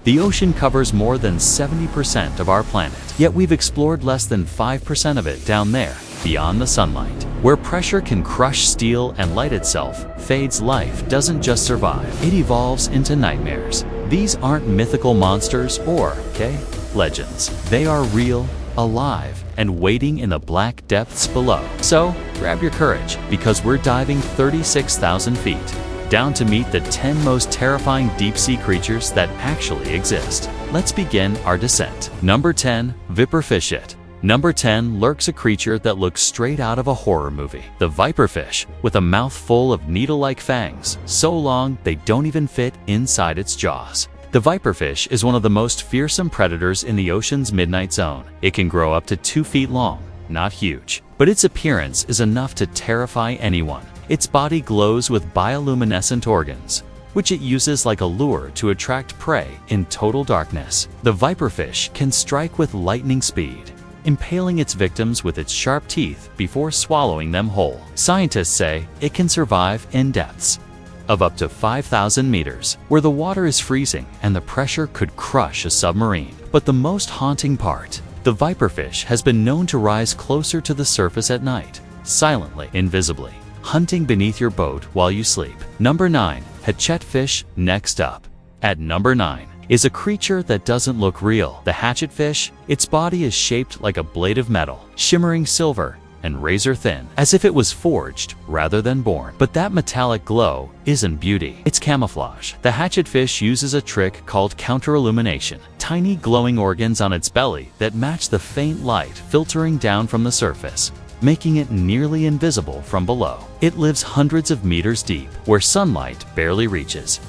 The ocean covers more than 70% of our planet, yet we've explored less than 5% of it down there, beyond the sunlight. Where pressure can crush steel and light itself fades, life doesn't just survive, it evolves into nightmares. These aren't mythical monsters or, legends. They are real, alive, and waiting in the black depths below. So, grab your courage, because we're diving 36,000 feet down to meet the 10 most terrifying deep-sea creatures that actually exist. Let's begin our descent. Number 10. Viperfish. Number 10 lurks a creature that looks straight out of a horror movie. The Viperfish, with a mouth full of needle-like fangs, so long they don't even fit inside its jaws. The Viperfish is one of the most fearsome predators in the ocean's midnight zone. It can grow up to 2 feet long, not huge, but its appearance is enough to terrify anyone. Its body glows with bioluminescent organs, which it uses like a lure to attract prey in total darkness. The Viperfish can strike with lightning speed, impaling its victims with its sharp teeth before swallowing them whole. Scientists say it can survive in depths of up to 5,000 meters, where the water is freezing and the pressure could crush a submarine. But the most haunting part, the Viperfish has been known to rise closer to the surface at night, silently, invisibly, hunting beneath your boat while you sleep. Number 9. Hatchetfish. Next up, at number 9, is a creature that doesn't look real. The Hatchetfish, its body is shaped like a blade of metal, shimmering silver and razor thin, as if it was forged rather than born. But that metallic glow isn't beauty, it's camouflage. The Hatchetfish uses a trick called counter-illumination, tiny glowing organs on its belly that match the faint light filtering down from the surface, making it nearly invisible from below. It lives hundreds of meters deep, where sunlight barely reaches.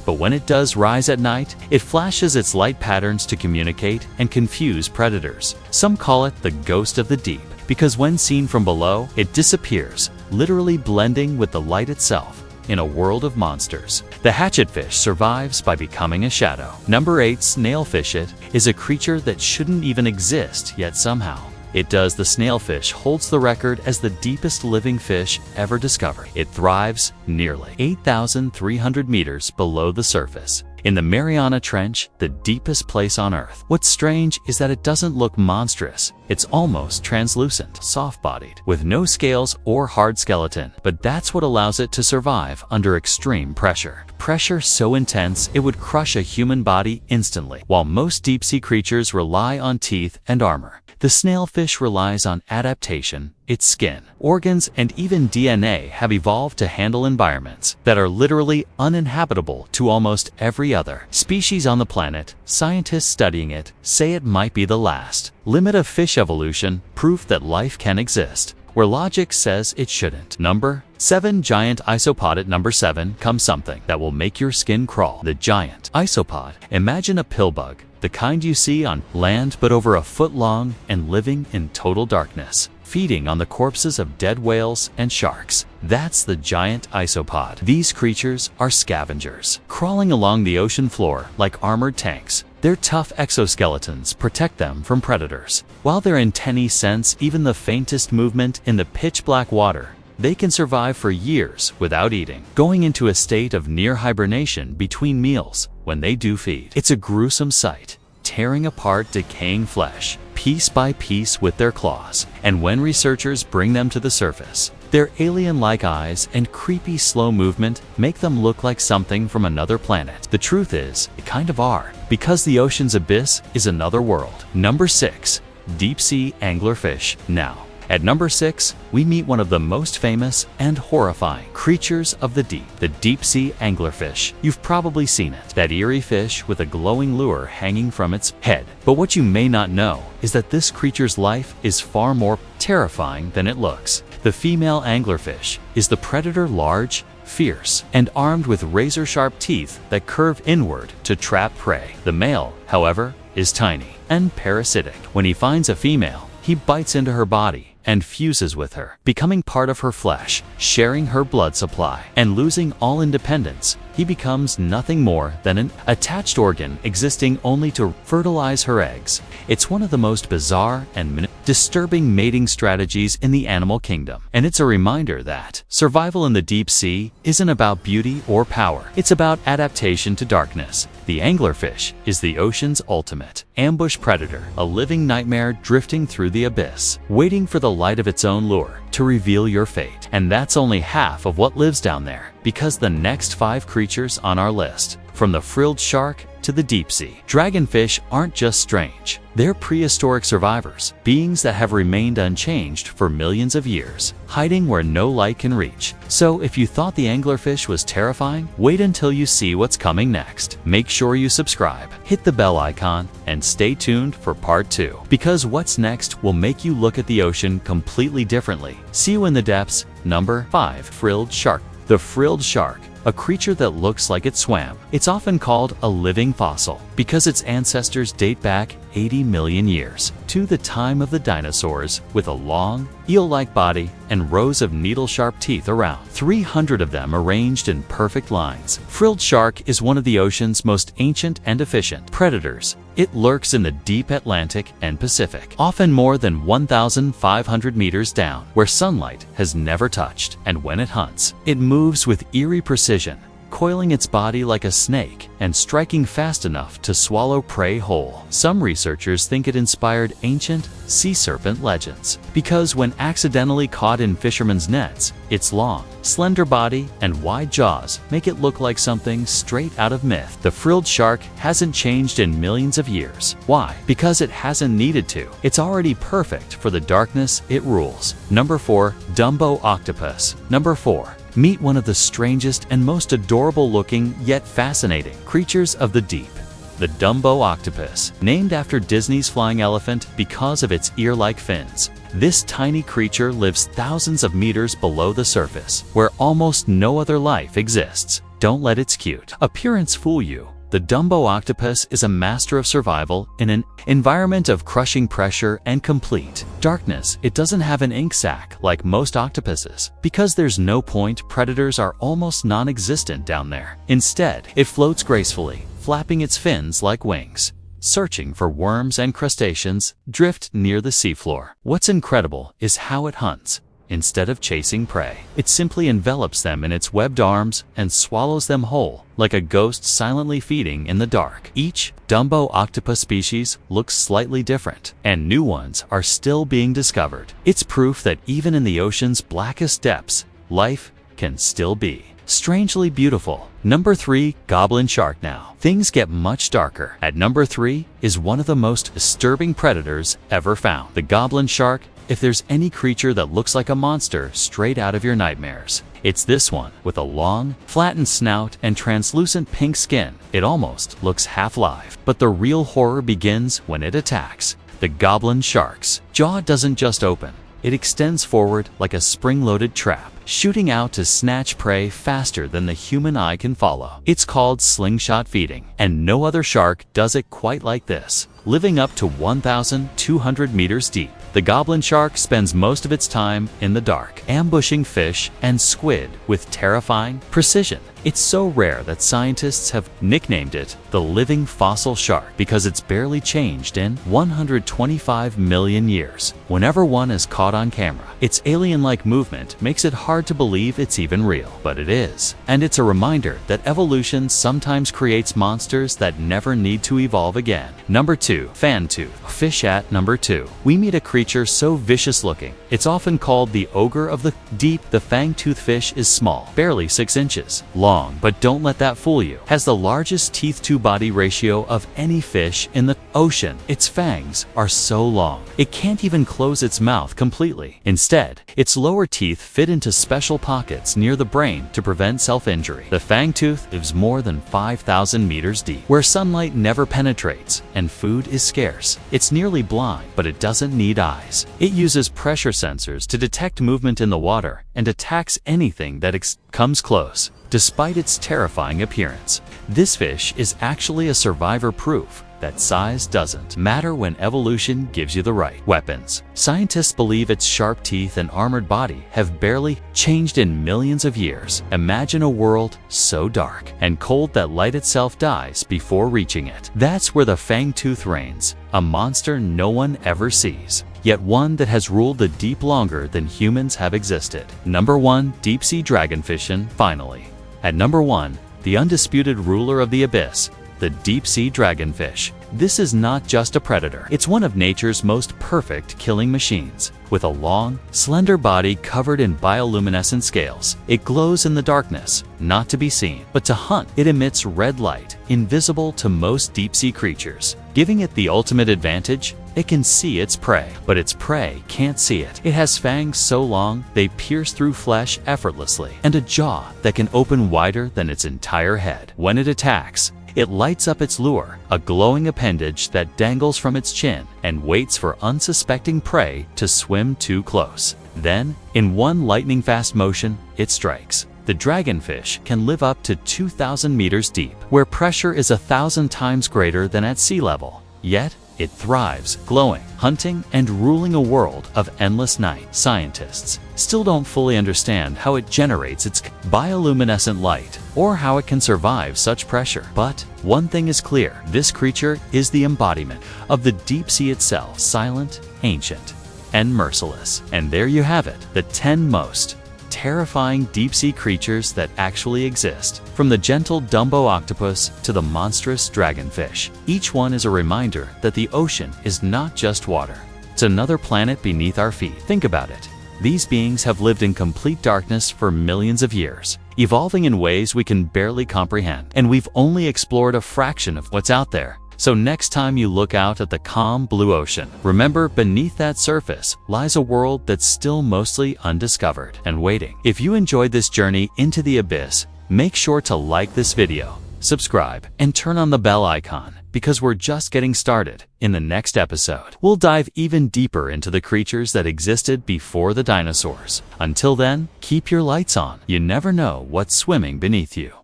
But when it does rise at night, it flashes its light patterns to communicate and confuse predators. Some call it the ghost of the deep, because when seen from below, it disappears, literally blending with the light itself in a world of monsters. The Hatchetfish survives by becoming a shadow. Number 8. Snailfish is a creature that shouldn't even exist, yet somehow it does. The snailfish holds the record as the deepest living fish ever discovered. It thrives nearly 8,300 meters below the surface, in the Mariana Trench, the deepest place on Earth. What's strange is that it doesn't look monstrous. It's almost translucent, soft-bodied, with no scales or hard skeleton. But that's what allows it to survive under extreme pressure. Pressure so intense it would crush a human body instantly. While most deep-sea creatures rely on teeth and armor, the snailfish relies on adaptation. Its skin, organs, and even DNA have evolved to handle environments that are literally uninhabitable to almost every other species on the planet. Scientists studying it say it might be the last limit of fish evolution, proof that life can exist where logic says it shouldn't. Number 7. Giant isopod. At number 7 comes something that will make your skin crawl. The giant isopod. Imagine a pill bug, the kind you see on land but over a foot long and living in total darkness, feeding on the corpses of dead whales and sharks. That's the giant isopod. These creatures are scavengers, crawling along the ocean floor like armored tanks. Their tough exoskeletons protect them from predators, while their antennae sense even the faintest movement in the pitch-black water. They can survive for years without eating, going into a state of near hibernation between meals when they do feed. It's a gruesome sight, tearing apart decaying flesh piece by piece with their claws. And when researchers bring them to the surface, their alien-like eyes and creepy slow movement make them look like something from another planet. The truth is, they kind of are, because the ocean's abyss is another world. Number 6. Deep-sea anglerfish. Now, at number 6, we meet one of the most famous and horrifying creatures of the deep, the deep-sea anglerfish. You've probably seen it, that eerie fish with a glowing lure hanging from its head. But what you may not know is that this creature's life is far more terrifying than it looks. The female anglerfish is the predator, large, fierce, and armed with razor-sharp teeth that curve inward to trap prey. The male, however, is tiny and parasitic. When he finds a female, he bites into her body and fuses with her, becoming part of her flesh, sharing her blood supply, and losing all independence. He becomes nothing more than an attached organ existing only to fertilize her eggs. It's one of the most bizarre and disturbing mating strategies in the animal kingdom. And it's a reminder that survival in the deep sea isn't about beauty or power. It's about adaptation to darkness. The anglerfish is the ocean's ultimate ambush predator, a living nightmare drifting through the abyss, waiting for the light of its own lure to reveal your fate. And that's only half of what lives down there, because the next 5 creatures on our list, from the frilled shark to the deep sea dragonfish, aren't just strange. They're prehistoric survivors, beings that have remained unchanged for millions of years, hiding where no light can reach. So if you thought the anglerfish was terrifying, wait until you see what's coming next. Make sure you subscribe, hit the bell icon, and stay tuned for part 2, because what's next will make you look at the ocean completely differently. See you in the depths. Number 5. Frilled shark. The frilled shark, a creature that looks like it swam. It's often called a living fossil because its ancestors date back 80 million years to the time of the dinosaurs, with a long, eel-like body and rows of needle-sharp teeth, around 300 of them arranged in perfect lines. Frilled shark is one of the ocean's most ancient and efficient predators. It lurks in the deep Atlantic and Pacific, often more than 1,500 meters down, where sunlight has never touched. And when it hunts, it moves with eerie precision, coiling its body like a snake and striking fast enough to swallow prey whole. Some researchers think it inspired ancient sea serpent legends, because when accidentally caught in fishermen's nets, its long, slender body and wide jaws make it look like something straight out of myth. The frilled shark hasn't changed in millions of years. Why? Because it hasn't needed to. It's already perfect for the darkness it rules. Number 4. Dumbo octopus. Number 4. Meet one of the strangest and most adorable looking yet fascinating creatures of the deep. The Dumbo octopus, named after Disney's flying elephant because of its ear-like fins. This tiny creature lives thousands of meters below the surface, where almost no other life exists. Don't let its cute appearance fool you. The Dumbo octopus is a master of survival in an environment of crushing pressure and complete darkness. It doesn't have an ink sac like most octopuses. Because there's no point, predators are almost non-existent down there. Instead, it floats gracefully, flapping its fins like wings, searching for worms and crustaceans drift near the seafloor. What's incredible is how it hunts. Instead of chasing prey, it simply envelops them in its webbed arms and swallows them whole, like a ghost silently feeding in the dark. Each Dumbo octopus species looks slightly different, and new ones are still being discovered. It's proof that even in the ocean's blackest depths, life can still be strangely beautiful. Number 3. Goblin shark. Now, things get much darker. At number 3 is one of the most disturbing predators ever found. The goblin shark. If there's any creature that looks like a monster straight out of your nightmares, it's this one. With a long, flattened snout and translucent pink skin, it almost looks half live. But the real horror begins when it attacks. The goblin shark's jaw doesn't just open. It extends forward like a spring-loaded trap, shooting out to snatch prey faster than the human eye can follow. It's called slingshot feeding, and no other shark does it quite like this. Living up to 1,200 meters deep, the goblin shark spends most of its time in the dark, ambushing fish and squid with terrifying precision. It's so rare that scientists have nicknamed it the living fossil shark because it's barely changed in 125 million years. Whenever one is caught on camera, its alien-like movement makes it hard to believe it's even real, but it is. And it's a reminder that evolution sometimes creates monsters that never need to evolve again. Number 2. Fangtooth fish. At number 2, we meet a creature so vicious looking, it's often called the ogre of the deep. The fangtooth fish is small, barely 6 inches long, but don't let that fool you. Has the largest teeth-to-body ratio of any fish in the ocean. Its fangs are so long, it can't even close its mouth completely. Instead, its lower teeth fit into special pockets near the brain to prevent self-injury. The fangtooth lives more than 5,000 meters deep, where sunlight never penetrates and food is scarce. It's nearly blind, but it doesn't need eyes. It uses pressure sensors to detect movement in the water and attacks anything that comes close. Despite its terrifying appearance, this fish is actually a survivor, proof that size doesn't matter when evolution gives you the right weapons. Scientists believe its sharp teeth and armored body have barely changed in millions of years. Imagine a world so dark and cold that light itself dies before reaching it. That's where the fangtooth reigns, a monster no one ever sees, yet one that has ruled the deep longer than humans have existed. Number 1. Deep-sea dragonfish. And finally, at number 1, the undisputed ruler of the abyss, the deep-sea dragonfish. This is not just a predator. It's one of nature's most perfect killing machines. With a long, slender body covered in bioluminescent scales, it glows in the darkness, not to be seen, but to hunt. It emits red light, invisible to most deep-sea creatures, giving it the ultimate advantage. It can see its prey, but its prey can't see it. It has fangs so long they pierce through flesh effortlessly, and a jaw that can open wider than its entire head. When it attacks, it lights up its lure, a glowing appendage that dangles from its chin, and waits for unsuspecting prey to swim too close. Then, in one lightning-fast motion, it strikes. The dragonfish can live up to 2,000 meters deep, where pressure is 1,000 times greater than at sea level. Yet, it thrives, glowing, hunting, and ruling a world of endless night. Scientists still don't fully understand how it generates its bioluminescent light or how it can survive such pressure. But one thing is clear: this creature is the embodiment of the deep sea itself, silent, ancient, and merciless. And there you have it, the 10 most terrifying deep-sea creatures that actually exist. From the gentle Dumbo octopus to the monstrous dragonfish, each one is a reminder that the ocean is not just water. It's another planet beneath our feet. Think about it. These beings have lived in complete darkness for millions of years, evolving in ways we can barely comprehend, and we've only explored a fraction of what's out there. So next time you look out at the calm blue ocean, remember, beneath that surface lies a world that's still mostly undiscovered and waiting. If you enjoyed this journey into the abyss, make sure to like this video, subscribe, and turn on the bell icon, because we're just getting started. In the next episode, we'll dive even deeper into the creatures that existed before the dinosaurs. Until then, keep your lights on. You never know what's swimming beneath you.